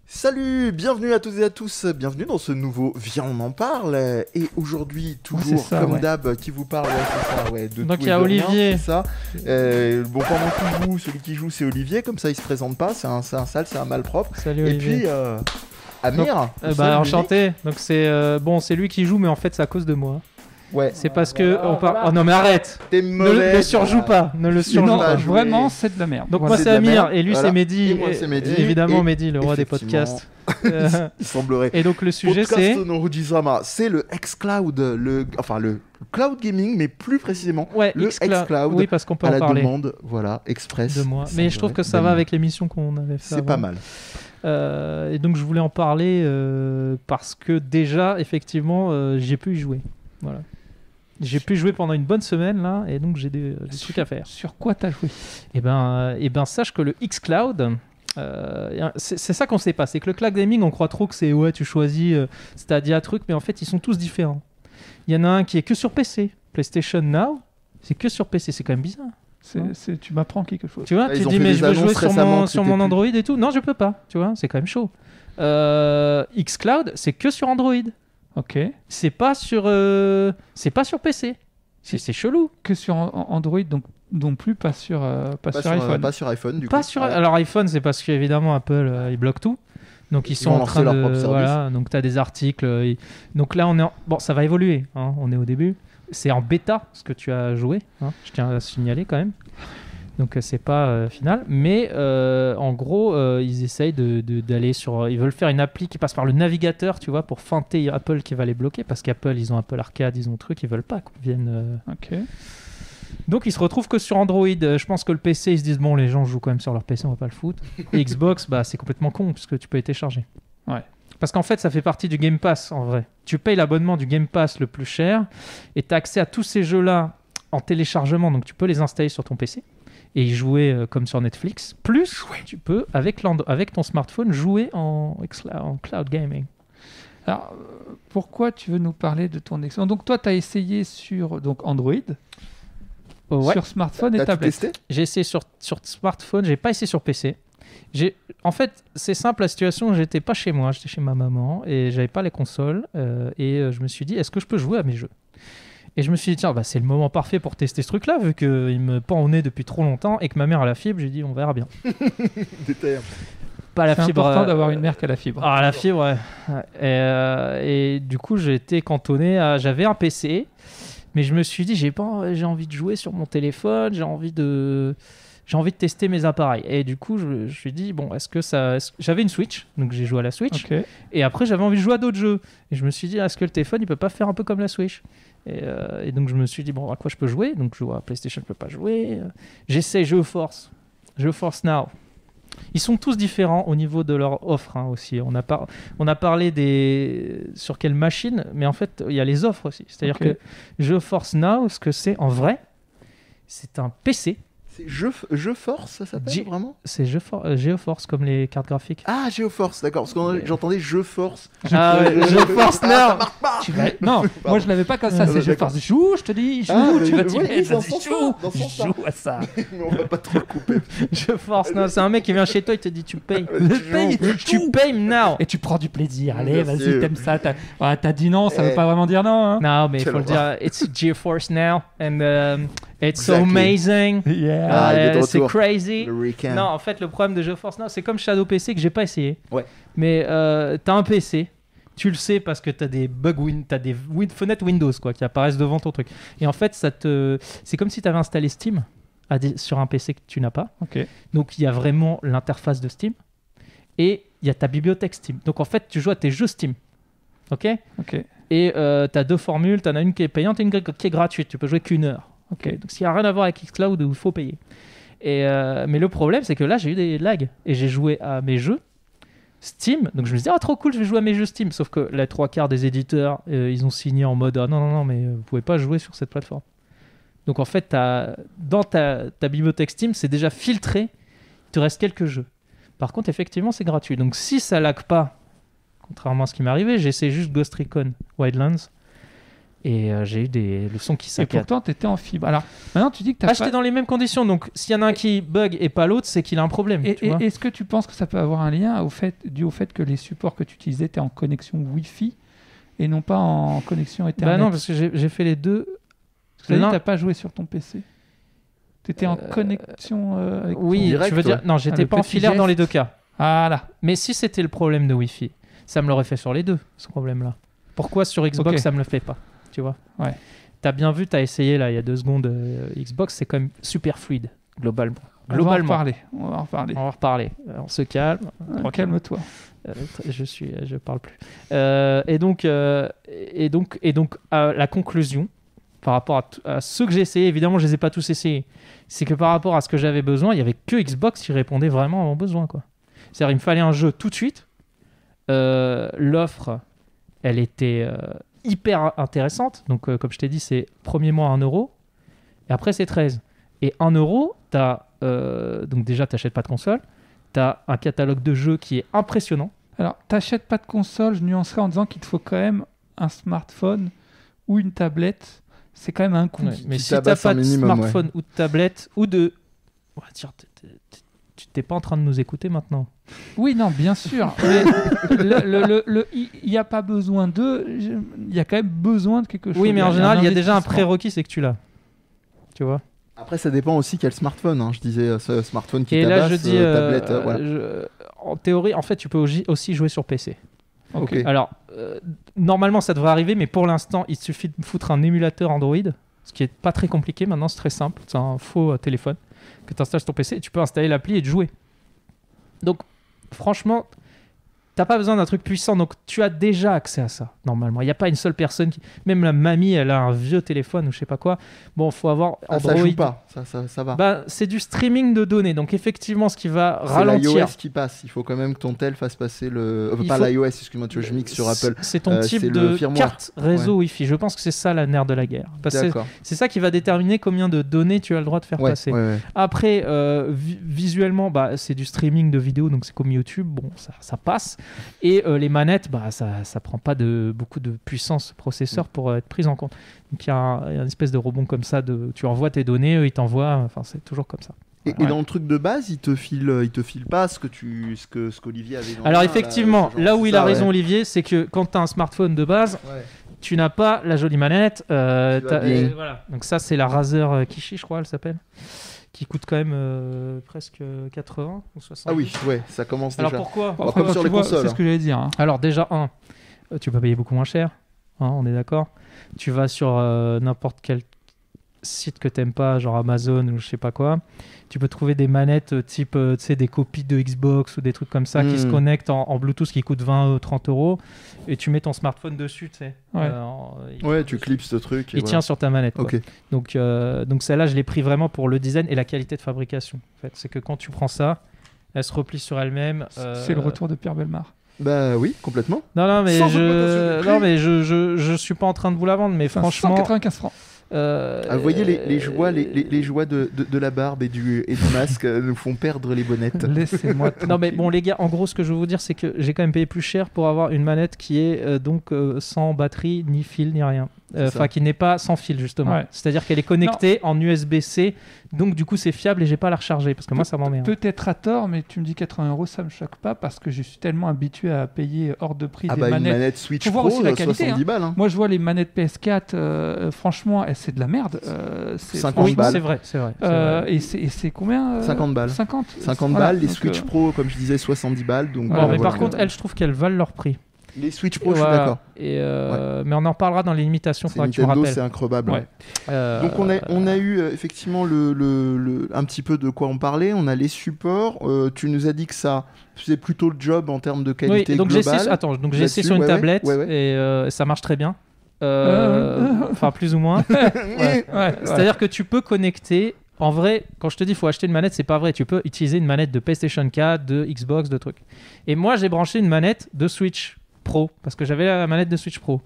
Salut, bienvenue à toutes et à tous, bienvenue dans ce nouveau Viens on en parle, et aujourd'hui toujours ça, comme ouais. d'hab qui vous parle, c'est ça, ouais, de Donc tout il y et a de rien, Olivier. c'est ça. Bon, pendant qu'il joue, celui qui joue c'est Olivier, comme ça il se présente pas, c'est un sale, c'est un malpropre. Salut Et Olivier. puis Amir, tout seul, Enchanté. Donc c'est lui qui joue, mais en fait c'est à cause de moi. unique. Ouais, C'est parce que on parle. Oh non mais arrête. t'es mauvais. Ne surjoue pas. Ne le surjoue Non, pas pas. jouer. vraiment, c'est de la merde. Donc Voilà. moi c'est de la Amir merde. et lui Voilà. c'est Mehdi. Et moi, c'est Mehdi. Évidemment Et Mehdi, le roi des effectivement, podcasts. Il semblerait. Et donc le sujet Podcast c'est. no Rujizama, c'est le xCloud, le cloud gaming, mais plus précisément Ouais, le xCloud. Oui, parce qu'on peut à en la parler demande, voilà, express. de moi. Mais je trouve que ça va semblerait. avec l'émission qu'on avait fait. C'est pas avant. mal. Et donc je voulais en parler parce que déjà effectivement j'ai pu y jouer. Voilà. J'ai pu jouer pendant une bonne semaine là, et donc j'ai des trucs à faire. Sur quoi t'as joué? Et ben sache que le xCloud, c'est ça qu'on sait pas. C'est que le cloud gaming, on croit trop que c'est ouais, tu choisis Stadia truc, mais en fait ils sont tous différents. Il y en a un qui est que sur PC, PlayStation Now, c'est que sur PC, c'est quand même bizarre. Tu m'apprends quelque chose. Tu vois, Ils tu ont dis fait mais des je veux annonces jouer sur récemment mon, que sur c'était mon plus- Android et tout. Non, je peux pas. Tu vois, c'est quand même chaud. xCloud, c'est que sur Android. Ok. C'est pas sur PC. C'est chelou. Que sur Android, donc non plus, pas sur iPhone. Pas sur iPhone, du Pas coup. sur. Ouais. Alors iPhone, c'est parce qu'évidemment Apple il bloque tout. Donc ils sont vont en lancer train leur de propre service. voilà. Donc tu as des articles. Donc là on est bon, ça va évoluer. Hein, on est au début. C'est en bêta ce que tu as joué. Hein, je tiens à signaler quand même. Donc c'est pas final, mais en gros ils essayent d'aller sur, ils veulent faire une appli qui passe par le navigateur, tu vois, pour feinter Apple qui va les bloquer, parce qu'Apple ils ont Apple Arcade, ils ont truc, ils veulent pas qu'on vienne. Ok. Donc ils se retrouvent que sur Android. Je pense que le PC ils se disent bon les gens jouent quand même sur leur PC, on va pas le foutre. Et Xbox bah c'est complètement con puisque tu peux les télécharger. Ouais. Parce qu'en fait ça fait partie du Game Pass en vrai. Tu payes l'abonnement du Game Pass le plus cher et tu as accès à tous ces jeux là en téléchargement, donc tu peux les installer sur ton PC et y jouer comme sur Netflix. Plus, tu peux, avec ton smartphone, jouer en cloud gaming. Alors, pourquoi tu veux nous parler de ton expérience? Donc, toi, tu as essayé sur Android, Ouais. sur smartphone et T'as tout tablette. testé? J'ai essayé sur smartphone, j'ai pas essayé sur PC. En fait, c'est simple la situation, j'étais pas chez moi, j'étais chez ma maman et j'avais pas les consoles. Je me suis dit, est-ce que je peux jouer à mes jeux? Et je me suis dit, tiens, c'est le moment parfait pour tester ce truc-là, vu qu'il me pend au nez depuis trop longtemps et que ma mère a la fibre. J'ai dit, on verra bien. Détail. Pas la C'est fibre. important d'avoir une mère qui a la fibre. Ah, la fibre, ouais. Et du coup, j'ai été cantonné à. J'avais un PC, mais je me suis dit, j'ai envie de jouer sur mon téléphone, j'ai envie de tester mes appareils. Et du coup, je me suis dit, bon, j'avais une Switch, donc j'ai joué à la Switch. Ok. Et après, j'avais envie de jouer à d'autres jeux. Et je me suis dit, est-ce que le téléphone, il peut pas faire un peu comme la Switch? Et donc, je me suis dit, bon, à quoi je peux jouer? Donc, je joue à PlayStation, je peux pas jouer. J'essaie GeForce Now. Ils sont tous différents au niveau de leur offre hein, aussi. On a parlé sur quelle machine, mais en fait, il y a les offres aussi. C'est-à-dire Ok. que GeForce Now, ce que c'est en vrai, c'est un PC. C'est GeForce, ça s'appelle vraiment? C'est GeForce comme les cartes graphiques. Ah, GeForce, d'accord, parce que j'entendais GeForce. Ah ouais, GeForce Now. Non, moi je l'avais pas comme ça. Ah, C'est ouais, je d'accord. force. Joue, je te dis, joue, Ah, tu mais vas t'y oui, mettre. dans Vas-y, ce sens-là, dans ce sens-là. joue à ça. Mais on va pas trop le couper. GeForce Now, c'est un mec qui vient chez toi, il te dit tu payes. Tu Joue. payes now. Et tu prends du plaisir. Allez, Merci. vas-y, t'aimes ça. T'as dit non, ça veut Eh. pas vraiment dire non. Hein. Non, mais il Quelle faut le dire. It's GeForce Now, and it's so Exactly. amazing. Yeah. Ah, il est de C'est retour. crazy. Le Rican. Non, en fait, le problème de GeForce Now, c'est comme Shadow PC que j'ai pas essayé. Ouais. Mais t'as un PC, tu le sais parce que t'as des t'as des fenêtres Windows quoi, qui apparaissent devant ton truc. Et en fait, c'est comme si t'avais installé Steam sur un PC que tu n'as pas. Ok. Donc, il y a vraiment l'interface de Steam et il y a ta bibliothèque Steam. Donc, en fait, tu joues à tes jeux Steam. Ok. Ok. Et t'as deux formules, t'en as une qui est payante et une qui est gratuite. Tu peux jouer qu'une heure. Ok. Donc, s'il n'y a rien à voir avec xCloud où il faut payer. Mais le problème, c'est que là, j'ai eu des lags et j'ai joué à mes jeux Steam. Donc, je me suis dit, ah, trop cool, je vais jouer à mes jeux Steam. Sauf que les trois quarts des éditeurs, ils ont signé en mode, ah non, mais vous pouvez pas jouer sur cette plateforme. Donc, en fait, dans ta bibliothèque Steam, c'est déjà filtré. Il te reste quelques jeux. Par contre, effectivement, c'est gratuit. Donc, si ça lag pas, contrairement à ce qui m'est arrivé, j'ai essayé juste Ghost Recon Wildlands. Et j'ai eu le son qui Et saccade. pourtant, tu étais en fibre. Alors, maintenant, tu dis que tu Ah, j'étais dans les mêmes conditions, donc s'il y en a un qui bug et pas l'autre, c'est qu'il a un problème. tu vois. Est-ce que tu penses que ça peut avoir un lien dû au fait que les supports que tu utilisais étaient en connexion Wi-Fi et non pas en connexion Ethernet? Bah non, parce que j'ai fait les deux. Tu as dit l'un- que tu n'as pas joué sur ton PC. Tu étais en connexion avec Oui, En direct, tu veux dire. Non, j'étais le pas en petit filaire geste. dans les deux cas. Voilà. Mais si c'était le problème de Wi-Fi, ça me l'aurait fait sur les deux, ce problème-là. Pourquoi sur Xbox Ok. ça me le fait pas? Tu vois? Ouais. T'as bien vu, t'as essayé là il y a 2 secondes. Xbox, c'est quand même super fluide, globalement. On va en reparler. On va en reparler. On va en reparler. On se calme. Calme-toi. Je parle plus. Et donc, la conclusion par rapport à ceux que j'ai essayé, évidemment, je les ai pas tous essayés. C'est que par rapport à ce que j'avais besoin, il y avait que Xbox qui répondait vraiment à mon besoin, quoi. C'est-à-dire, il me fallait un jeu tout de suite. L'offre, elle était hyper intéressante. Donc, comme je t'ai dit, c'est premier mois 1 euro. Et après, c'est 13. Et 1 euro, donc déjà, tu n'achètes pas de console. Tu as un catalogue de jeux qui est impressionnant. Alors, t'achètes pas de console, je nuancerais en disant qu'il te faut quand même un smartphone ou une tablette. C'est quand même un coût. Ouais, mais Qui si tu n'as tabasse pas un de minimum, smartphone ou de tablette ou de... On va dire, tu n'es pas en train de nous écouter maintenant. Oui, non, bien sûr. Mais il n'y a pas besoin il y a quand même besoin de quelque chose. Oui, mais en général, il y a déjà un investissement. prérequis, c'est que tu l'as. Tu vois. Après, ça dépend aussi quel smartphone. Hein. Je disais, ce smartphone qui Et là, tabasse, je dis, tablette, voilà. en théorie, en fait, tu peux aussi jouer sur PC. Ok. Alors, normalement, ça devrait arriver, mais pour l'instant, il suffit de foutre un émulateur Android, ce qui est pas très compliqué. Maintenant, c'est très simple. C'est un faux téléphone que tu installes sur ton PC et tu peux installer l'appli et te jouer. Donc, franchement, t'as pas besoin d'un truc puissant. Donc, tu as déjà accès à ça, normalement. Il n'y a pas une seule personne qui... Même la mamie, elle a un vieux téléphone ou je sais pas quoi. Bon, il faut avoir Ah, Android. ça joue pas, ça va. Bah, c'est du streaming de données. Donc, effectivement, ce qui va C'est ralentir... l'iOS qui passe. Il faut quand même que ton tel fasse passer le... Il pas faut- l'iOS, excuse-moi, tu vois, je mixe sur Apple. C'est ton type c'est de le firmware. carte réseau Wi-Fi. Je pense que c'est ça la nerf de la guerre. Parce que D'accord. c'est ça qui va déterminer combien de données tu as le droit de faire Ouais, passer. ouais. Après, visuellement, bah, c'est du streaming de vidéos, donc c'est comme YouTube. Bon, ça passe. Et les manettes, bah, ça prend pas beaucoup de puissance processeur pour être prise en compte. Donc il y a une espèce de rebond comme ça. Tu envoies tes données, eux, ils t'envoient. Enfin, c'est toujours comme ça. Et dans le truc de base, il te file pas ce qu'Olivier avait dans Alors le main, effectivement, ce genre, là où c'est il a ça, raison, ouais. Olivier, c'est que quand tu as un smartphone de base, Ouais. tu n'as pas la jolie manette. vas bien. Voilà. Donc ça, c'est la Razer Kishi, je crois, elle s'appelle, qui coûte quand même presque 80 ou 60. Ah oui, ouais, ça commence Alors déjà. pourquoi Bon, comme sur tu les vois, consoles, c'est hein. ce que j'allais dire. Hein. Alors déjà, tu peux payer beaucoup moins cher, hein, on est d'accord. Tu vas sur n'importe quel site que t'aimes pas, genre Amazon ou je sais pas quoi, tu peux trouver des manettes type, tu sais, des copies de Xbox ou des trucs comme ça qui se connectent en Bluetooth qui coûtent 20 30 euros et tu mets ton smartphone dessus, tu sais. Ouais. Ouais, tu clips ce truc. Il tient sur ta manette. Quoi. Ok. Donc celle-là, je l'ai pris vraiment pour le design et la qualité de fabrication. En fait, c'est que quand tu prends ça, elle se replie sur elle-même. C'est le retour de Pierre Bellemare. Bah oui, complètement. Non, mais Sans augmentation du prix. non, mais je suis pas en train de vous la vendre, mais franchement. 195 francs. Ah, vous voyez, les joies de la barbe et du masque nous font perdre les bonnettes. Laissez-moi. Non mais bon les gars, en gros ce que je veux vous dire c'est que j'ai quand même payé plus cher pour avoir une manette qui est donc sans batterie, ni fil, ni rien. Enfin qui n'est pas sans fil justement. Ouais. C'est-à-dire qu'elle est connectée en USB-C, donc du coup c'est fiable et j'ai pas à la recharger parce que moi ça m'emmerde. Peut-être à tort, mais tu me dis 80 €, ça me choque pas parce que je suis tellement habitué à payer hors de prix Ah des bah une manettes. manette Switch Faut voir Pro, aussi la qualité, 70 balles. Hein. Moi, je vois les manettes PS4, franchement, c'est de la merde. C'est 50 Oui, balles. c'est vrai. Et c'est combien 50 balles. 50 balles, les donc, Switch Pro, comme je disais, 70 balles. Donc, Bon, Ouais, mais voilà. par contre, elles, je trouve qu'elles valent leur prix. Les Switch Pro, je suis Voilà. d'accord. Et mais on en parlera dans les limitations, C'est faudra que tu me Nintendo, rappelles. c'est incroyable. Ouais. Donc on a eu effectivement un petit peu de quoi on parlait. On a les supports. Tu nous as dit que ça faisait plutôt le job en termes de qualité Oui, donc globale. j'ai essayé sur une Ouais, tablette ouais. et ça marche très bien. Enfin, plus ou moins. Ouais. C'est-à-dire que tu peux connecter. En vrai, quand je te dis il faut acheter une manette, c'est pas vrai. Tu peux utiliser une manette de PlayStation 4, de Xbox, de trucs. Et moi, j'ai branché une manette de Switch Pro parce que j'avais la manette de Switch Pro.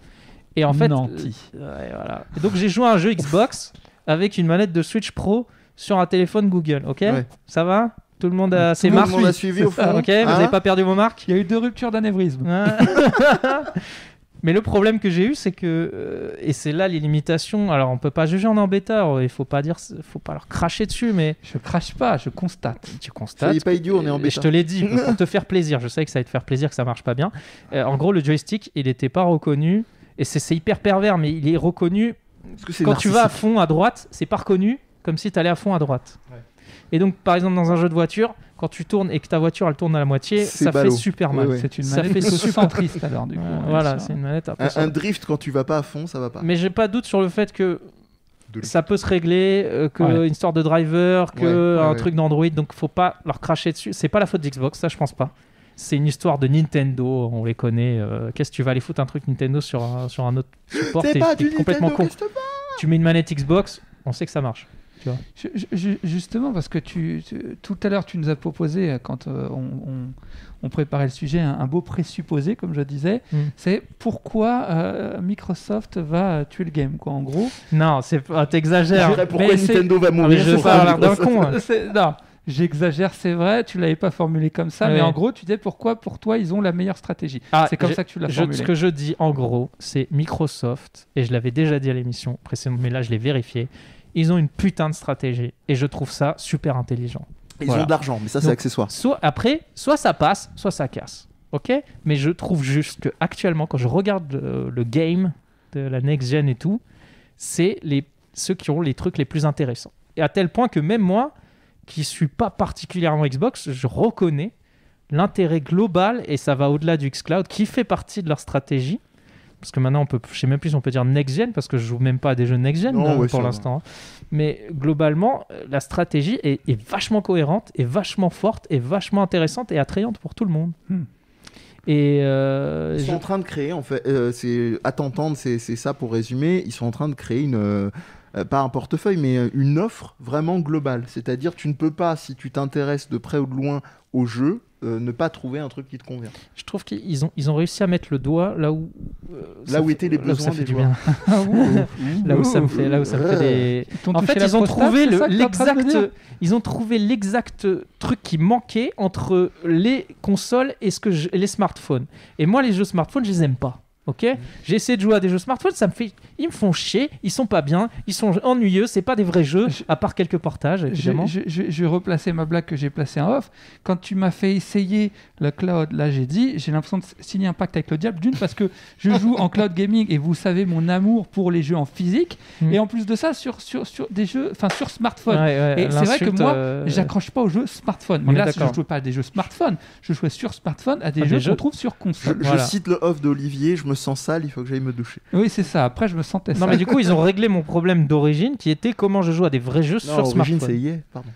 Et en fait, Nanti. ouais, voilà. Et donc j'ai joué à un jeu Xbox avec une manette de Switch Pro sur un téléphone Google. Ok, Ouais. ça va? Tout le monde a ses Tout le marques. monde a suivi au fond. Ok, vous n'avez pas perdu vos marques? Il y a eu 2 ruptures d'anévrisme. Ouais. Mais le problème que j'ai eu, c'est que et c'est là les limitations. Alors on peut pas juger en bêta, il faut pas leur cracher dessus, mais Je crache pas, je constate. tu constates. Soyez pas idiot, on est en Je bêta. te l'ai dit pour te faire plaisir. Je sais que ça va te faire plaisir que ça marche pas bien. En gros, le joystick, il était pas reconnu et c'est hyper pervers, mais il est reconnu Est-ce que c'est quand tu vas à narcissique fond à droite, c'est pas reconnu comme si tu allais à fond à droite. Ouais. Et donc, par exemple, dans un jeu de voiture, quand tu tournes et que ta voiture elle tourne à la moitié, C'est ça ballot. fait super mal. Ouais, ouais. C'est une Ça manette fait plutôt super- centriste alors du coup. Voilà, ça. c'est une manette un peu Un drift, quand tu vas pas à fond, ça va pas. Mais j'ai pas de doute sur le fait que De- ça peut se régler, que Ouais. une histoire de driver, que Ouais, un ouais. truc d'Android, donc faut pas leur cracher dessus. C'est pas la faute d'Xbox, ça je pense pas. C'est une histoire de Nintendo, on les connaît. Qu'est-ce que tu vas aller foutre un truc Nintendo sur un autre support? C'est pas T'es du complètement Nintendo, con. reste pas. Tu mets une manette Xbox, on sait que ça marche. Justement, parce que tout à l'heure, tu nous as proposé, quand on préparait le sujet, un beau présupposé, comme je disais, c'est pourquoi Microsoft va tuer le game, quoi, en gros. Non, t'exagères. Après, pourquoi Mais c'est- Nintendo va Ah, mais mourir je vais sur pas avoir ça, l'air d'un con. hein. Non, j'exagère, c'est vrai, tu l'avais pas formulé comme ça, Ouais. mais en gros, tu disais pourquoi, pour toi, ils ont la meilleure stratégie. Ah, c'est comme ça que tu l'as formulé. Ce que je dis en gros, c'est Microsoft, et je l'avais déjà dit à l'émission précédente, mais là je l'ai vérifié, ils ont une putain de stratégie, et je trouve ça super intelligent. Ils Voilà. ont de l'argent, mais ça, c'est Donc, accessoire. Soit ça passe, soit ça casse. Ok? Mais je trouve juste que actuellement, quand je regarde le game de la next gen et tout, c'est ceux qui ont les trucs les plus intéressants. Et à tel point que même moi, qui suis pas particulièrement Xbox, je reconnais l'intérêt global, et ça va au-delà du xCloud, qui fait partie de leur stratégie. Parce que maintenant, je sais même plus si on peut dire next-gen, parce que je joue même pas à des jeux next-gen Non, ouais, pour ça l'instant. Mais globalement, la stratégie est vachement cohérente, est vachement forte, est vachement intéressante et attrayante pour tout le monde. Et Ils sont en train de créer, en fait, à t'entendre, c'est ça pour résumer, ils sont en train de créer pas un portefeuille, mais une offre vraiment globale. C'est-à-dire, tu ne peux pas, si tu t'intéresses de près ou de loin au jeu, ne pas trouver un truc qui te convient. je trouve qu'ils ont réussi à mettre le doigt là où Étaient les là où ça besoins fait des du joueurs. bien. Là où ça me fait des... En fait, ils ont trouvé ils ont trouvé l'exact truc qui manquait entre les consoles et les smartphones. Et moi, les jeux smartphones, je les aime pas. Ok, j'ai essayé de jouer à des jeux smartphones, ils me font chier, ils sont pas bien, ils sont ennuyeux, c'est pas des vrais jeux, à part quelques portages évidemment. Je vais replacer ma blague que j'ai placée en off. Quand tu m'as fait essayer le cloud, là j'ai dit, j'ai l'impression de signer un pacte avec le diable, d'une parce que je joue en cloud gaming et vous savez mon amour pour les jeux en physique, et en plus de ça sur des jeux, enfin sur smartphone. Ouais, et c'est vrai que moi, j'accroche pas aux jeux smartphone. Mais On est là, d'accord. je jouais pas à des jeux smartphone, je jouais sur smartphone à des Ah, jeux des jeux. qu'on trouve sur console. Je Voilà. cite le off d'Olivier, je me sens sale, il faut que j'aille me doucher. Oui, c'est ça. Après, je me sentais Non sale. mais du coup ils ont réglé mon problème d'origine qui était comment je joue à des vrais jeux sur Origine, smartphone. c'est hier, pardon.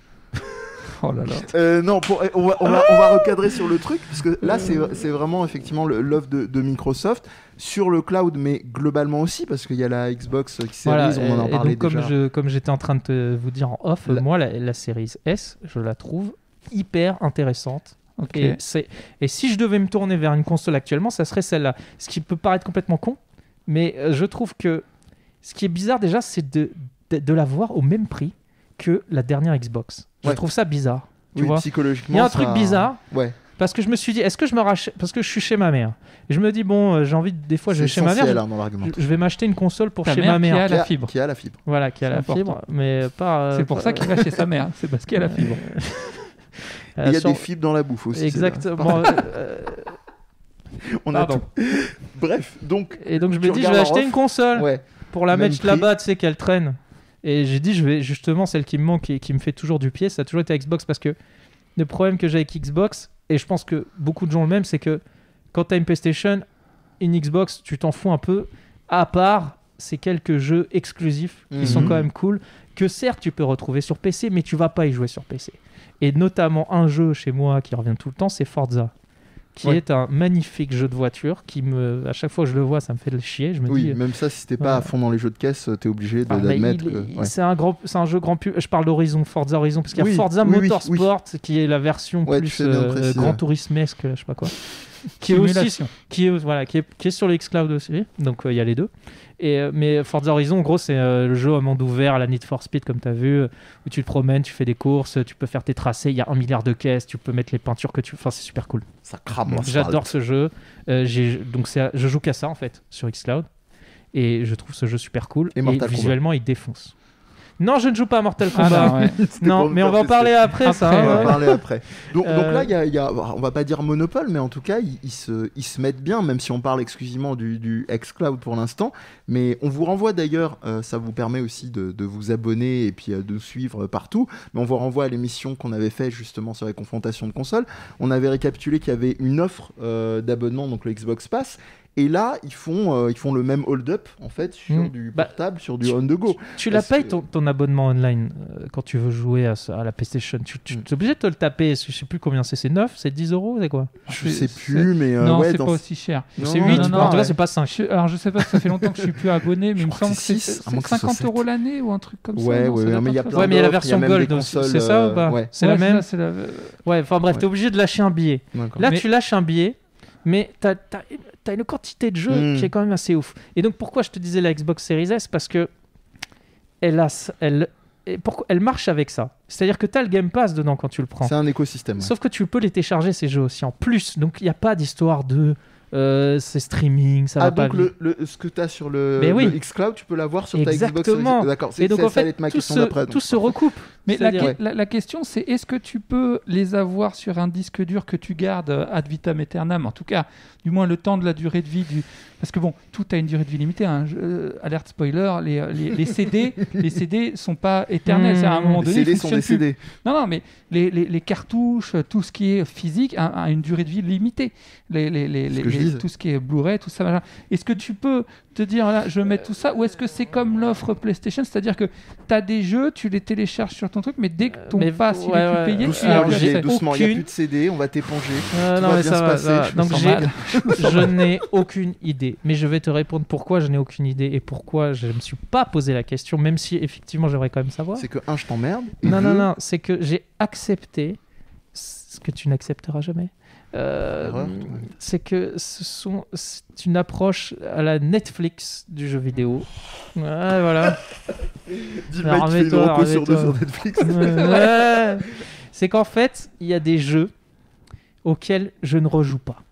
Oh là là. Non, on va recadrer sur le truc, parce que là, c'est vraiment effectivement l'offre de Microsoft sur le cloud, mais globalement aussi, parce qu'il y a la Xbox qui Series, on en a et parlé donc, déjà. comme j'étais en train de vous dire en off, moi la Series S, je la trouve hyper intéressante. Ok. Et si je devais me tourner vers une console actuellement, ça serait celle-là. Ce qui peut paraître complètement con, mais je trouve que ce qui est bizarre déjà, c'est de la voir au même prix que la dernière Xbox. Je Ouais. trouve ça bizarre. Tu Oui, vois, psychologiquement. il y a un ça- truc bizarre. Ouais. Parce que je me suis dit, est-ce que je me rachète, parce que je suis chez ma mère. Et je me dis, bon, j'ai envie, des fois, je vais C'est chez ma mère, essentiel, hein, dans l'argument. je vais m'acheter une console pour Ta chez mère ma mère. qui a la fibre. Qui a la fibre. Voilà, qui a C'est la important. fibre, mais pas. C'est pour ça qu'il va chez sa mère. C'est parce qu'il a la fibre. Et il y a des fibres dans la bouffe aussi. Exactement. On a Pardon. tout. Bref, donc. Et donc je me Tu dis, je regardes vais en acheter off. une console Ouais. pour la Même mettre prix. là-bas, tu sais qu'elle traîne. Et j'ai dit, je vais justement celle qui me manque et qui me fait toujours du pied, ça a toujours été Xbox, parce que le problème que j'ai avec Xbox, et je pense que beaucoup de gens le même, c'est que quand tu as une PlayStation, une Xbox, tu t'en fous un peu, à part ces quelques jeux exclusifs qui sont quand même cool, que certes tu peux retrouver sur PC, mais tu vas pas y jouer sur PC. Et notamment un jeu chez moi qui revient tout le temps, c'est Forza, qui Ouais. est un magnifique jeu de voiture qui à chaque fois que je le vois, ça me fait le chier. Je me Oui, dis, même ça, si t'es pas voilà. à fond dans les jeux de caisse, t'es obligé ah, mais d'admettre que. Ouais. c'est un jeu grand public. Je parle d'Horizon, Forza Horizon, parce qu'il y a Oui, Forza oui, oui, Motorsport qui est la version Ouais, tu plus fais bien de préciser. Grand Tourismesque, je sais pas quoi. qui est aussi Simulation. qui est sur le xCloud aussi. Donc il y a les deux. Mais Forza Horizon, en gros, c'est le jeu à monde ouvert à la Need for Speed, comme tu as vu, où tu te promènes, tu fais des courses, tu peux faire tes tracés, il y a 1 milliard de caisses, tu peux mettre les peintures que tu... Enfin, c'est super cool. Ça crame. J'adore ce jeu. Je joue qu'à ça, en fait, sur xCloud. Et je trouve ce jeu super cool. Et Mortal Kombat. Visuellement, il défonce. Non, je ne joue pas à Mortal Kombat. non, ouais. Non, mais on va en parler après, ça. Après, hein, On va ouais. parler après. Donc là, il y a, on va pas dire monopole, mais en tout cas, ils se mettent bien, même si on parle exclusivement du xCloud pour l'instant. Mais on vous renvoie d'ailleurs, ça vous permet aussi de vous abonner et puis de suivre partout. Mais on vous renvoie à l'émission qu'on avait fait justement sur les confrontations de consoles. On avait récapitulé qu'il y avait une offre d'abonnement, donc le Xbox Pass. Et là, ils font le même hold-up en fait sur du portable, sur du on-the-go. Tu la payes ton abonnement online quand tu veux jouer à la PlayStation. Tu es obligé de te le taper. Je sais plus combien c'est 9, c'est 10 euros, c'est quoi? Je sais plus, mais non, ouais, c'est pas aussi cher. C'est 8, non, en tout cas, ouais. c'est pas 5. Alors je sais pas, ça fait longtemps que je suis plus abonné, mais il me crois semble que que c'est c'est six, à moins que ce soit 50 € l'année ou un truc comme ça. Ouais, non, ça doit mais il y a pas plein Ouais, mais il y a la d'offres, version même des Gold aussi. consoles, C'est ça ou pas? ouais. C'est la même. c'est la... Ouais, enfin bref, t'es obligé de lâcher un billet. D'accord. Là, Mais- tu lâches un billet, mais t'as une quantité de jeux qui est quand même assez ouf. Et donc, pourquoi je te disais la Xbox Series S? Parce que elle marche avec ça. C'est-à-dire que t'as le Game Pass dedans quand tu le prends. C'est un écosystème. Ouais. Sauf que tu peux les télécharger, ces jeux aussi, en plus. Donc, il n'y a pas d'histoire de... c'est streaming, ça va pas donc vite. ce que tu as sur le xCloud, tu peux l'avoir sur ta Xbox Exactement. Series. D'accord, Et donc, en ça allait fait, être ma tout question d'après. tout se recoupe. Mais C'est-à-dire- la question, c'est est-ce que tu peux les avoir sur un disque dur que tu gardes ad vitam aeternam, en tout cas, du moins le temps de la durée de vie du... Parce que bon, tout a une durée de vie limitée. Hein. Alerte spoiler, les CD, les CD sont pas éternels. C'est à un moment Les donné, CD ils sont fonctionnent plus. décédés. Non, mais les cartouches, tout ce qui est physique a une durée de vie limitée. Tout ce qui est Blu-ray, tout ça. Machin. Est-ce que tu peux te dire, là, je mets tout ça, ou est-ce que c'est comme l'offre PlayStation, c'est-à-dire que tu as des jeux, tu les télécharges sur ton truc, mais dès que ton pass il est plus payé, tu Alors, as j'ai Doucement, il n'y a aucune- plus de CD, on va t'éponger. Non, va mais bien ça se va, passer, ça va. je me Donc, sens j'ai- mal. je n'ai aucune idée. Mais je vais te répondre pourquoi je n'ai aucune idée et pourquoi je ne me suis pas posé la question, même si effectivement j'aimerais quand même savoir. C'est que je t'emmerde. et Non, c'est que j'ai accepté ce que tu n'accepteras jamais. Erreur, C'est que c'est une approche à la Netflix du jeu vidéo. Ouais, voilà. Dis le mec qui fait une reco sur deux sur Netflix. Ouais. C'est qu'en fait, il y a des jeux auxquels je ne rejoue pas.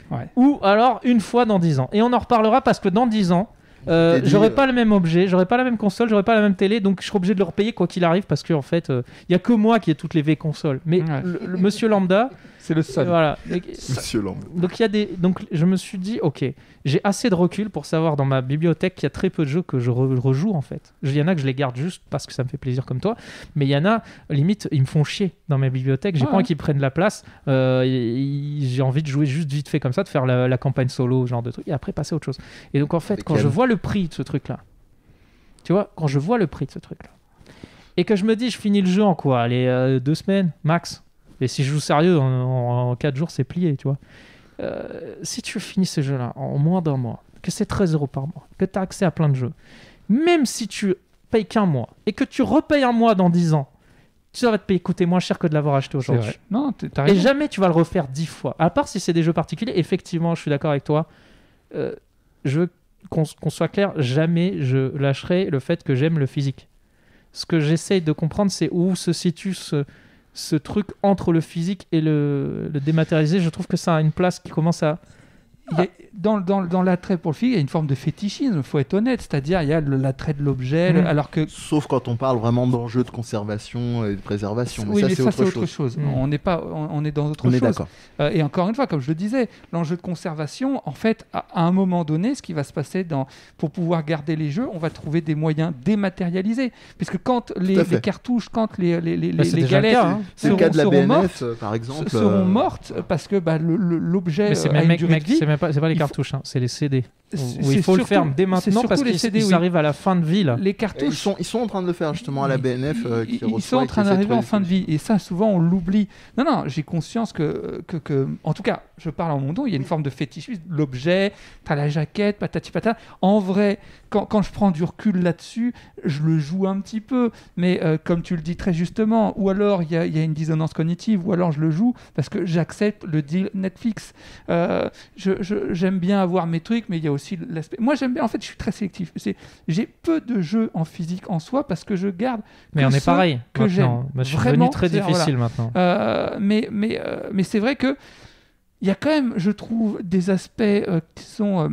Ouais. Ou alors une fois dans 10 ans. Et on en reparlera parce que dans 10 ans, j'aurai pas le même objet, j'aurai pas la même console, j'aurai pas la même télé, donc je serai obligé de le repayer quoi qu'il arrive parce qu'en fait, il y a que moi qui ai toutes les vieilles consoles. Mais Ouais. le monsieur lambda, c'est le seul. voilà. Monsieur Lamb. Donc je me suis dit, ok, j'ai assez de recul pour savoir dans ma bibliothèque qu'il y a très peu de jeux que je rejoue en fait. Il y en a que je les garde juste parce que ça me fait plaisir comme toi, mais il y en a, limite, ils me font chier dans ma bibliothèque. J'ai pas envie qu'ils prennent la place. J'ai envie de jouer juste vite fait comme ça, de faire la campagne solo, ce genre de truc, et après passer à autre chose. Et donc en fait, quand je vois le prix de ce truc-là, tu vois, quand je vois le prix de ce truc-là, et que je me dis, je finis le jeu en quoi? Allez, 2 semaines max. Et si je joue sérieux, en 4 jours, c'est plié, tu vois. Si tu finis ce jeu-là en moins d'un mois, que c'est 13 € par mois, que tu as accès à plein de jeux, même si tu payes qu'un mois et que tu repayes un mois dans 10 ans, ça va te payer coûter moins cher que de l'avoir acheté aujourd'hui. Non, t'as Et raison. jamais tu vas le refaire 10 fois. À part si c'est des jeux particuliers, effectivement, je suis d'accord avec toi. Je veux qu'on soit clair, jamais je lâcherai le fait que j'aime le physique. Ce que j'essaye de comprendre, c'est où se situe ce truc entre le physique et le dématérialisé. Je trouve que ça a une place qui commence à... Dans l'attrait pour le film, il y a une forme de fétichisme, il faut être honnête. C'est-à-dire, il y a l'attrait de l'objet, alors que... Sauf quand on parle vraiment d'enjeux de conservation et de préservation. Oui, mais ça, c'est autre autre chose. Mm. On est dans autre On chose. est d'accord. Et encore une fois, comme je le disais, l'enjeu de conservation, en fait, à un moment donné, ce qui va se passer pour pouvoir garder les jeux, on va trouver des moyens dématérialisés. Puisque quand les cartouches, quand les c'est déjà le galettes cas, hein. C'est le cas de la seront BNF, mortes, par exemple. seront mortes parce que l'objet Mais c'est a une mec, durée de vie. c'est pas les cartouches, hein, c'est les CD. où il faut le faire dès maintenant parce qu'ils arrivent à la fin de vie là. Les cartouches, ils sont en train de le faire justement à la BNF. Ils sont en train d'arriver en fin de vie et ça souvent on l'oublie. Non, j'ai conscience que en tout cas, je parle en mon nom, il y a une forme de fétichisme, l'objet, t'as la jaquette, patati patata. En vrai, quand je prends du recul là-dessus, je le joue un petit peu, mais comme tu le dis très justement, ou alors il y a une dissonance cognitive, ou alors je le joue parce que j'accepte le deal Netflix. J'aime bien avoir mes trucs, mais il y a aussi l'aspect. Moi, j'aime bien. En fait, je suis très sélectif. J'ai peu de jeux en physique en soi parce que je garde. Mais on est pareil. Que j'aime. Je suis devenu très difficile maintenant. Mais c'est vrai que il y a quand même, je trouve, des aspects qui sont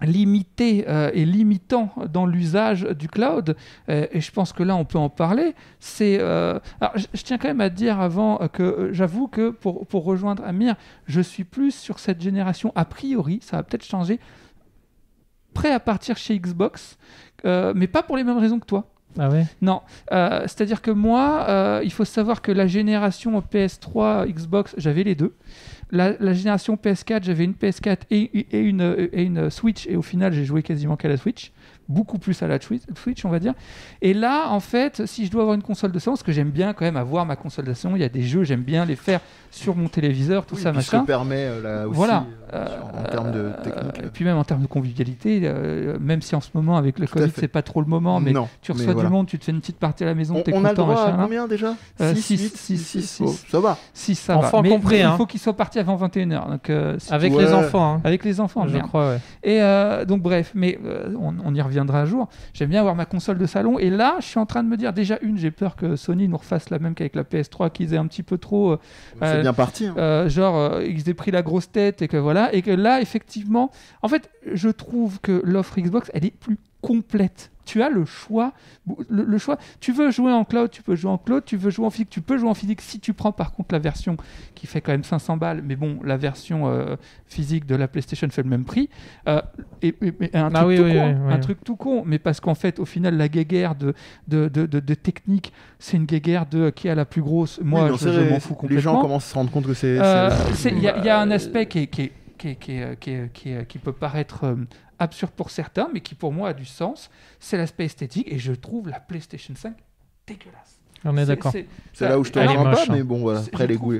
limités et limitants dans l'usage du cloud, et je pense que là on peut en parler. Alors, je tiens quand même à dire avant que j'avoue que pour rejoindre Amir, je suis plus sur cette génération, a priori, ça va peut-être changer, prêt à partir chez Xbox, mais pas pour les mêmes raisons que toi. Ah ouais? Non, c'est-à-dire que moi, il faut savoir que la génération PS3, Xbox, j'avais les deux. La génération PS4, j'avais une PS4 et une Switch, et au final, j'ai joué quasiment qu'à la Switch. Beaucoup plus à la Switch, on va dire. Et là, en fait, si je dois avoir une console de salon, parce que j'aime bien quand même avoir ma console de salon, il y a des jeux, j'aime bien les faire sur mon téléviseur, tout ça, machin. Ça permet là aussi, voilà. En termes de technique. Et puis même en termes de convivialité, même si en ce moment, avec le Covid, c'est pas trop le moment, mais tu reçois du monde, tu te fais une petite partie à la maison, t'es content. On a le droit machin, à combien déjà 6. Ça va. 6, ça va. Enfants mais compris, il faut qu'ils soient partis avant 21h. Donc, avec les enfants. Hein. Avec les enfants, je crois, ouais. Et donc, bref, mais on y reviendra un jour. J'aime bien avoir ma console de salon. Et là, je suis en train de me dire, déjà, j'ai peur que Sony nous refasse la même qu'avec la PS3, qu'ils aient un petit peu trop. C'est bien parti. Ils aient pris la grosse tête et que voilà. Et que là, effectivement, en fait, je trouve que l'offre Xbox, elle est plus complète. Tu as le choix. Le choix. Tu veux jouer en cloud, tu peux jouer en cloud. Tu veux jouer en physique, tu peux jouer en physique. Si tu prends par contre la version qui fait quand même 500 balles, mais bon, la version physique de la PlayStation fait le même prix. Et un truc tout con. Mais parce qu'en fait, au final, la guéguerre de technique, c'est une guéguerre de qui a la plus grosse. Moi, je m'en fous complètement. Les gens commencent à se rendre compte que c'est. Il y a un aspect qui peut paraître absurde pour certains, mais qui pour moi a du sens, c'est l'aspect esthétique, et je trouve la PlayStation 5 dégueulasse. On est d'accord. C'est là où je te rejoins pas, mais bon, voilà. Après, les goûts.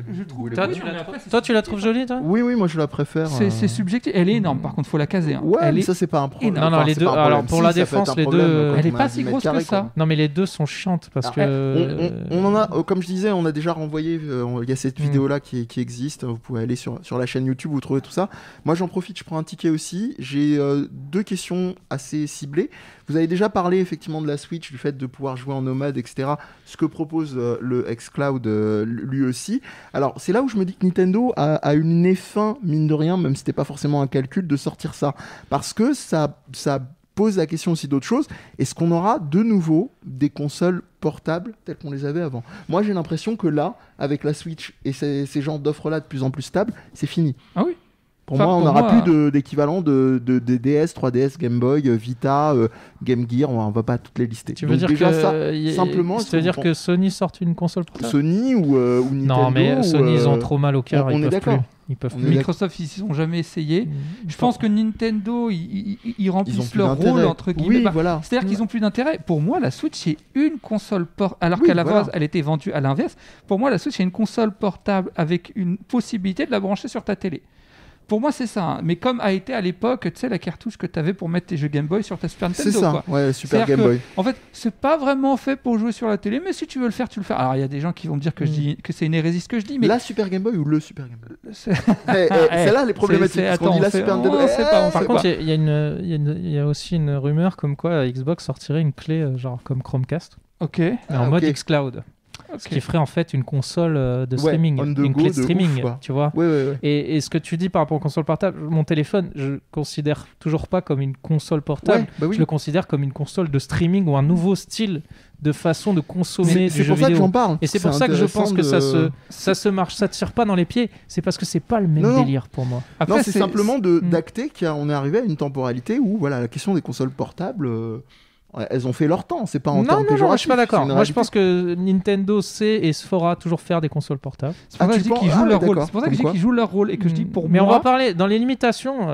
Toi, tu la trouves jolie, toi? Oui, moi je la préfère. C'est subjectif. Elle est énorme, par contre, faut la caser. Hein. Ouais, mais ça, c'est pas un problème. Non, les deux. Alors, pour la défense, les deux. Elle est pas si grosse que ça. Non, mais les deux sont chiantes parce que. On en a, comme je disais, on a déjà renvoyé. Il y a cette vidéo-là qui existe. Vous pouvez aller sur la chaîne YouTube, vous trouvez tout ça. Moi, j'en profite, je prends un ticket aussi. J'ai 2 questions assez ciblées. Vous avez déjà parlé effectivement de la Switch, du fait de pouvoir jouer en nomade, etc. Ce que propose le xCloud lui aussi. Alors, c'est là où je me dis que Nintendo a eu le nez fin, mine de rien, même si c'était pas forcément un calcul, de sortir ça. Parce que ça pose la question aussi d'autres choses. Est-ce qu'on aura de nouveau des consoles portables telles qu'on les avait avant? Moi, j'ai l'impression que là, avec la Switch et ces genres d'offres-là de plus en plus stables, c'est fini. Ah oui. Pour moi, on n'aura plus d'équivalent de DS, 3DS, Game Boy, Vita, Game Gear. On va pas toutes les lister. Tu veux dire déjà, que simplement, ça veut dire que Sony sort une console portable? Sony ou Nintendo? Non, mais Sony, ils ont trop mal au cœur. On est d'accord. Microsoft, ils n'ont jamais essayé. Je pense que Nintendo, ils remplissent leur rôle, entre guillemets. Oui, voilà. C'est-à-dire qu'ils n'ont plus d'intérêt. Pour moi, la Switch, c'est une console portable. Alors qu'à la base, elle était vendue à l'inverse. Pour moi, la Switch, c'est une console portable avec une possibilité de la brancher sur ta télé. Pour moi, c'est ça. Hein. Mais comme a été à l'époque, tu sais, la cartouche que tu avais pour mettre tes jeux Game Boy sur ta Super Nintendo. C'est ça, quoi. ouais, Super Game Boy. En fait, c'est pas vraiment fait pour jouer sur la télé, mais si tu veux le faire, tu le fais. Alors, il y a des gens qui vont me dire que je dis que c'est une hérésie ce que je dis, mais la Super Game Boy ou le Super Game Boy? C'est là les problématiques. Parce qu'on dit la Super Nintendo. Par contre, il y a aussi une rumeur comme quoi Xbox sortirait une clé genre comme Chromecast. Ok. Mais en mode xCloud. Okay. Ce qui ferait en fait une console de streaming, une clé de streaming, tu vois. Ouais. Et ce que tu dis par rapport aux consoles portables, mon téléphone, je le considère toujours pas comme une console portable, je le considère comme une console de streaming ou un nouveau style de façon de consommer du jeu vidéo. C'est pour ça que j'en parle. Et c'est pour ça que je pense que ça se marche, ça tire pas dans les pieds. C'est parce que c'est pas le même délire pour moi. Après, c'est simplement d'acter qu'on est arrivé à une temporalité où voilà, la question des consoles portables... Elles ont fait leur temps, c'est pas en Non, termes non, non, je suis pas péjoratifs, d'accord. c'est une Moi, je réalité. pense que Nintendo sait et fera toujours faire des consoles portables. C'est pour ça que je dis qu'ils jouent leur rôle. d'accord. C'est pour ça que je dis Comme qu'ils jouent leur rôle et que je dis pour Mais moi. on va parler dans les limitations. Ok.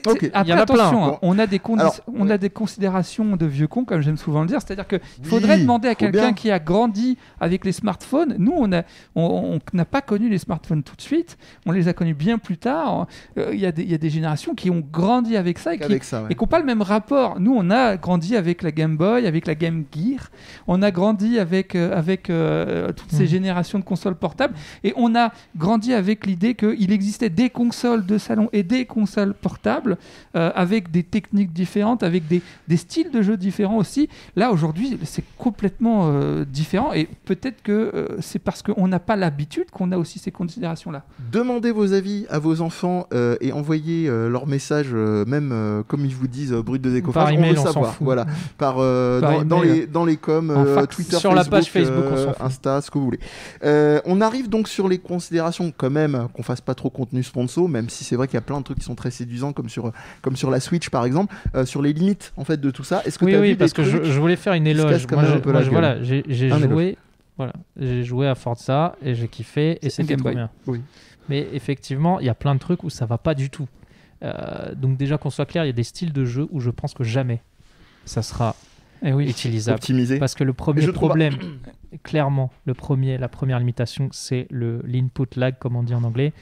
Après, Il y en a plein. attention, Bon. on a des Alors, on a des considérations de vieux cons, comme j'aime souvent le dire. C'est-à-dire qu'il Oui, faudrait demander à faut quelqu'un bien. qui a grandi avec les smartphones. Nous, on n'a pas connu les smartphones tout de suite. On les a connus bien plus tard. Il y a des générations qui ont grandi avec ça et qui Avec ça, ouais. et qui n'ont pas le même rapport. Nous, on a grandi avec la Game Boy, avec la Game Gear. On a grandi avec toutes ces générations de consoles portables. Et on a grandi avec l'idée qu'il existait des consoles de salon et des consoles portables avec des techniques différentes, avec des styles de jeux différents aussi. Là, aujourd'hui, c'est complètement différent. Et peut-être que c'est parce qu'on n'a pas l'habitude qu'on a aussi ces considérations-là. Demandez vos avis à vos enfants et envoyez leurs messages, même comme ils vous disent, brut de décoffrage. Par On email, veut on s'en savoir. fout. Voilà. Par, Par dans email. les coms, En fax. Twitter, Sur la page Facebook, on s'en fout. Insta, ce que vous voulez. On arrive donc sur les considérations, quand même, qu'on fasse pas trop contenu sponsor, même si c'est vrai qu'il y a plein de trucs qui sont très séduisants, comme sur la Switch par exemple, sur les limites en fait de tout ça. Est-ce que Oui, t'as vu oui, des parce que trucs je voulais faire une se éloge. cassent quand même un peu la gueule. Voilà, j'ai Un joué. Voilà, j'ai joué à Forza et j'ai kiffé et C'est c'était Game trop Boy. bien. Oui. Mais effectivement, il y a plein de trucs où ça va pas du tout. Donc déjà qu'on soit clair, il y a des styles de jeu où je pense que jamais ça sera Et oui. utilisable. optimisé? Parce que le premier je trouve- problème, clairement, la première limitation, c'est l'input lag, comme on dit en anglais.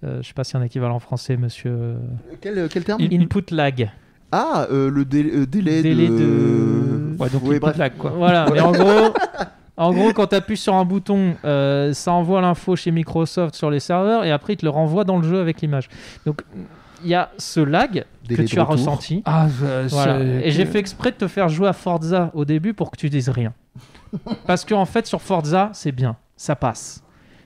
Je sais pas s'il y a un équivalent français, monsieur. Quel terme? Input lag. Ah, le délai Délai de... de- Ouais, donc Oui, il bref. lag, quoi. Voilà, mais en gros, quand tu appuies sur un bouton, ça envoie l'info chez Microsoft sur les serveurs et après, il te le renvoie dans le jeu avec l'image. Donc, il y a ce lag Délai que tu de as retour. ressenti. Ah, Voilà. Et j'ai fait exprès de te faire jouer à Forza au début pour que tu dises rien. Parce qu'en fait, sur Forza, c'est bien, ça passe.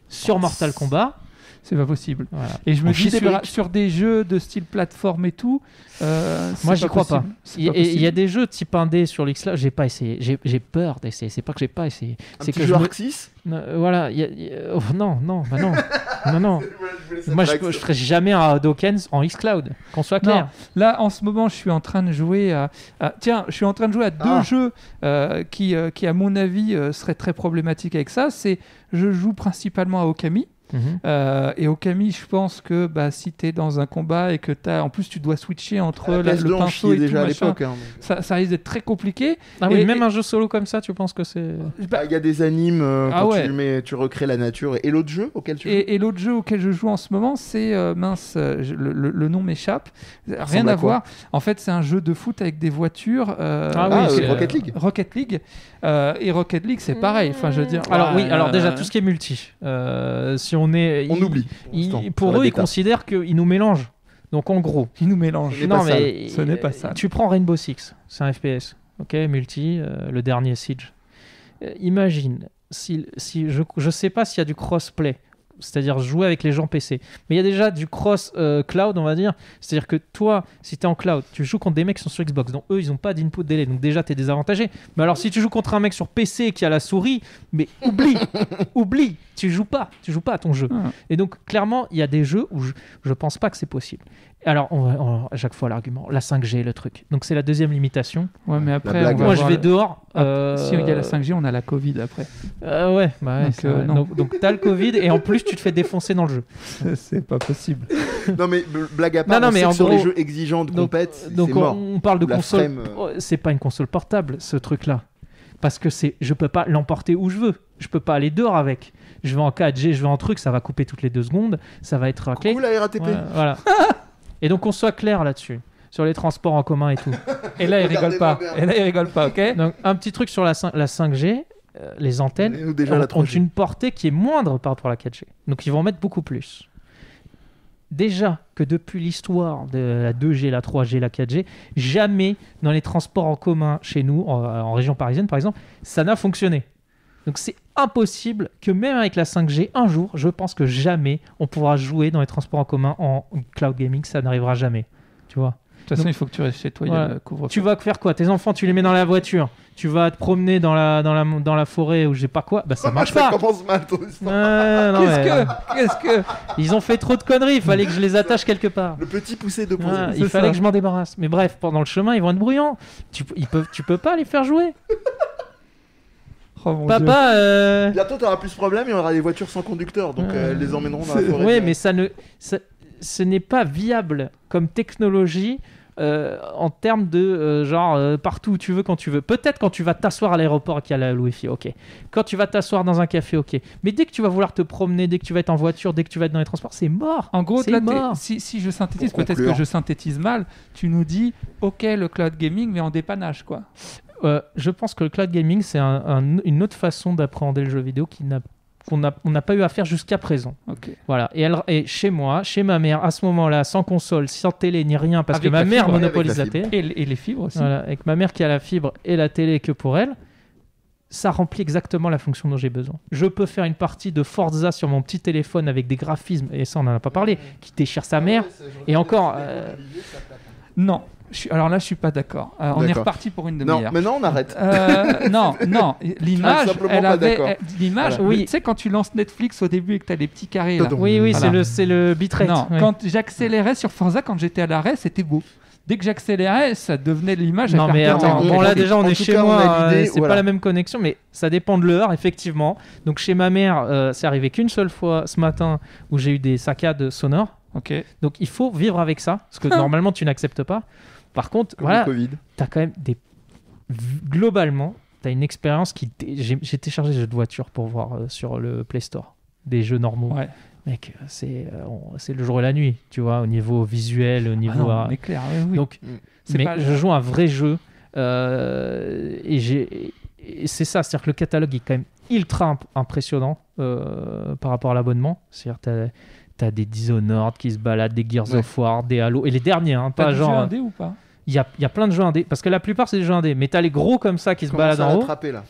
Sur Mortal Kombat, C'est pas possible. voilà. Et je me On dis chie des sur, briques. sur des jeux de style plateforme et tout. c'est Moi, j'y crois pas. possible. C'est Il pas y a possible. des jeux type indé sur l'X-Cloud, j'ai pas essayé. J'ai peur d'essayer. C'est pas que j'ai pas essayé. Un C'est petit que jeu je me... Arc 6. Voilà. Oh, non, non, bah non. Non, non. Moi, je ferai jamais un Hadouken en X-Cloud, qu'on soit clair. Là, en ce moment, je suis en train de jouer à... Tiens, je suis en train de jouer à deux jeux qui, à mon avis, seraient très problématiques avec ça. Je joue principalement à Okami. Et Okami, je pense que si tu es dans un combat et que en plus tu dois switcher entre le PS2 on pinceau chiait et tout, déjà à machin, l'époque. Hein, donc. ça risque d'être très compliqué. Ah oui, Et- même un jeu solo comme ça, tu penses que c'est... Il y a des animes Ah quand ouais. tu recrées la nature. Et l'autre jeu auquel tu joues Et l'autre jeu auquel je joue en ce moment, c'est le nom m'échappe. Rien ressemble à à quoi voir. En fait, c'est un jeu de foot avec des voitures. c'est Rocket League. Rocket League. Et Rocket League, c'est pareil. Enfin, je veux dire. Alors oui, alors déjà, tout ce qui est multi, si on est... On oublie. Pour eux, ils considèrent qu'ils nous mélangent. Donc en gros... Ils nous mélangent. Ce n'est pas Ce n'est pas ça. Tu prends Rainbow Six, c'est un FPS, ok, multi, le dernier Siege. Imagine, si je sais pas s'il y a du crossplay, c'est-à-dire jouer avec les gens PC, mais il y a déjà du cross cloud, on va dire, c'est-à-dire que toi, si tu es en cloud, tu joues contre des mecs qui sont sur Xbox, donc eux, ils n'ont pas d'input délai, donc déjà, tu es désavantagé. Mais alors, si tu joues contre un mec sur PC qui a la souris, mais oublie, tu joues pas à ton jeu. Ah. Et donc, clairement, il y a des jeux où je pense pas que c'est possible. Alors, à chaque fois, l'argument, la 5G, le truc. Donc, c'est la deuxième limitation. Ouais, mais après, blague. on va Moi, je voir vais le- dehors. Si il y a la 5G, on a la Covid après. Ouais, bah ouais, Donc, c'est vrai. non. Donc, t'as le Covid et en plus, tu te fais défoncer dans le jeu. C'est pas possible. Non mais blague à part, Non, on mais sait en que sur gros- les jeux exigeants de compète, c'est Donc, mort. on parle de La console. frame, Oh, c'est pas une console portable, ce truc-là. Parce que je peux pas l'emporter où je veux. Je peux pas aller dehors avec. Je vais en 4G, je vais en truc, ça va couper toutes les 2 secondes. Ça va être raclé. Coucou la RATP. Ouais, voilà. Et donc, on soit clair là-dessus. Sur les transports en commun et tout. Et là, il rigole pas. Regardez-moi bien. Et là, il rigole pas, ok? Donc, un petit truc sur la 5G. Les antennes Ou déjà la ont 3G. une portée qui est moindre par rapport à la 4G. Donc ils vont en mettre beaucoup plus. Déjà que depuis l'histoire de la 2G, la 3G, la 4G, jamais dans les transports en commun chez nous, en région parisienne par exemple, ça n'a fonctionné. Donc c'est impossible que même avec la 5G, un jour, je pense que jamais on pourra jouer dans les transports en commun en cloud gaming, ça n'arrivera jamais. Tu vois ? toute façon, il faut que tu restes chez toi, il y a Voilà. le couvre-feu. Tu vas faire quoi? Tes enfants, tu les mets dans la voiture, tu vas te promener dans la forêt ou je sais pas quoi, bah ça marche pas. Ça commence mal, ton histoire. Non, Qu'est-ce que ils ont fait trop de conneries, il fallait que je les attache quelque part. Le petit poussé de Voilà, poser. il c'est fallait ça. que je m'en débarrasse. Mais bref, pendant le chemin, ils vont être bruyants. Tu peux pas les faire jouer. Oh mon Dieu. Papa, Bientôt, t'auras plus de problème, il y aura des voitures sans conducteur, donc elles les emmèneront dans la forêt. oui, direct. mais ce n'est pas viable comme technologie en termes de partout où tu veux, quand tu veux. Peut-être quand tu vas t'asseoir à l'aéroport et qu'il y a le Wi-Fi, ok. Quand tu vas t'asseoir dans un café, ok. Mais dès que tu vas vouloir te promener, dès que tu vas être en voiture, dès que tu vas être dans les transports, c'est mort. En gros, C'est là, mort. si je synthétise, Pour peut-être conclure. que je synthétise mal, tu nous dis, ok, le cloud gaming, mais en dépannage, quoi. Je pense que le cloud gaming, c'est une autre façon d'appréhender le jeu vidéo qu'on n'a pas eu à faire jusqu'à présent. Ok. Voilà. Et chez moi, chez ma mère, à ce moment-là, sans console, sans télé ni rien, parce Avec que ma la mère fibre. monopolise la Avec la télé. Et les fibres aussi. Voilà, avec ma mère qui a la fibre et la télé que pour elle, ça remplit exactement la fonction dont j'ai besoin. Je peux faire une partie de Forza sur mon petit téléphone avec des graphismes, et ça on n'en a pas parlé, qui déchire sa mère. Et encore, Non. Alors là, je suis pas d'accord. On est D'accord. reparti pour une Non, demi-heure. maintenant on arrête. Non. L'image, simplement elle pas avait d'accord. l'image. Voilà. Oui. Tu sais quand tu lances Netflix au début et que t'as les petits carrés là. Tadam. oui, Voilà. c'est le bitrate. Non, ouais. quand j'accélérais sur Forza, quand j'étais à l'arrêt, c'était beau. Dès que j'accélérais, ça devenait de l'image. à Non faire mais perdre. attends, on- bon là déjà on en est tout chez cas, on a moi, l'idée, c'est voilà. pas la même connexion, mais ça dépend de l'heure effectivement. Donc chez ma mère, c'est arrivé qu'une seule fois ce matin où j'ai eu des saccades sonores. Ok. Donc il faut vivre avec ça, parce que normalement tu n'acceptes pas. Par contre, Comme voilà, le Covid. t'as quand même globalement, t'as une expérience qui. J'ai téléchargé des jeux de voiture pour voir sur le Play Store des jeux normaux. Ouais. Mec, c'est le jour et la nuit, tu vois, au niveau visuel, au Ah niveau. non, mais clair, oui. Donc, C'est mais pas- je joue à un vrai jeu et c'est ça, c'est-à-dire que le catalogue est quand même ultra impressionnant par rapport à l'abonnement. C'est-à-dire t'as des Dishonored qui se baladent, des Gears Ouais. of War, des Halo, et les derniers, hein, T'as pas du genre. jeu indé ou pas? Il y a plein de jeux indés, parce que la plupart c'est des jeux indés, mais t'as les gros comme ça qui se Commence baladent à en haut. l'attraper, là.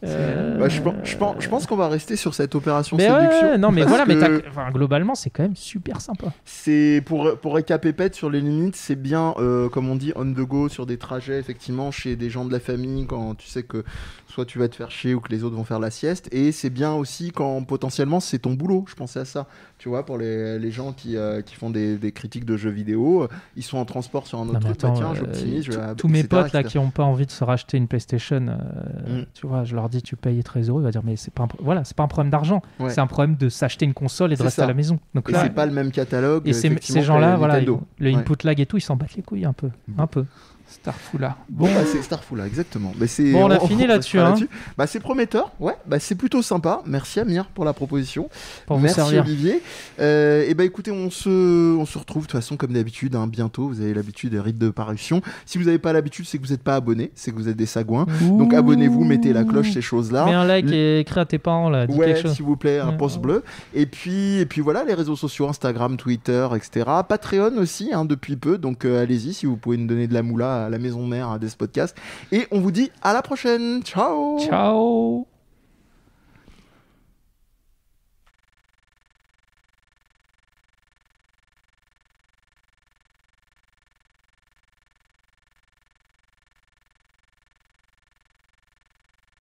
Euh, Bah, je pense qu'on va rester sur cette opération mais ouais, séduction. ouais, non mais parce voilà, mais que globalement c'est quand même super sympa. c'est pour récapépète sur les limites, c'est bien comme on dit on the go sur des trajets effectivement chez des gens de la famille quand tu sais que soit tu vas te faire chier ou que les autres vont faire la sieste, et c'est bien aussi quand potentiellement c'est ton boulot. Je pensais à ça, tu vois, pour les gens qui font des critiques de jeux vidéo, ils sont en transport sur un autre Non, mais truc, bah attends, tiens j'optimise, je vais- tous mes etc., potes là etc. qui n'ont pas envie de se racheter une PlayStation, Mm. tu vois, je leur dis tu payes 13 €, ils vont dire mais c'est pas voilà, c'est pas un problème d'argent, Ouais. c'est un problème de s'acheter une console et de C'est rester ça. à la maison. Donc Et là, c'est pas le même catalogue. et ces effectivement, gens-là, que voilà, Nintendo. le Ouais. input lag et tout, ils s'en battent les couilles un peu, un peu. Starfoula. Bon, bah, c'est Starful, là, exactement. Bah, c'est- Bon, on a fini là-dessus, restera hein. Bah, c'est prometteur, ouais. Bah, c'est plutôt sympa. Merci Amir pour la proposition. Pour vous Merci servir. Olivier. Et bah écoutez, on se retrouve de toute façon comme d'habitude, hein, bientôt. Vous avez l'habitude des rites de parution. Si vous n'avez pas l'habitude, c'est que vous n'êtes pas abonné, c'est que vous êtes des sagouins. Donc abonnez-vous, mettez la cloche, ces choses-là. Mets un like et écris à tes parents là, dis Ouais, quelque chose. s'il vous plaît, un Ouais. pouce bleu. Et puis voilà, les réseaux sociaux, Instagram, Twitter, etc. Patreon aussi, hein, depuis peu. Donc allez-y, si vous pouvez nous donner de la moula à la maison mère à des podcasts. Et on vous dit à la prochaine. Ciao. Ciao.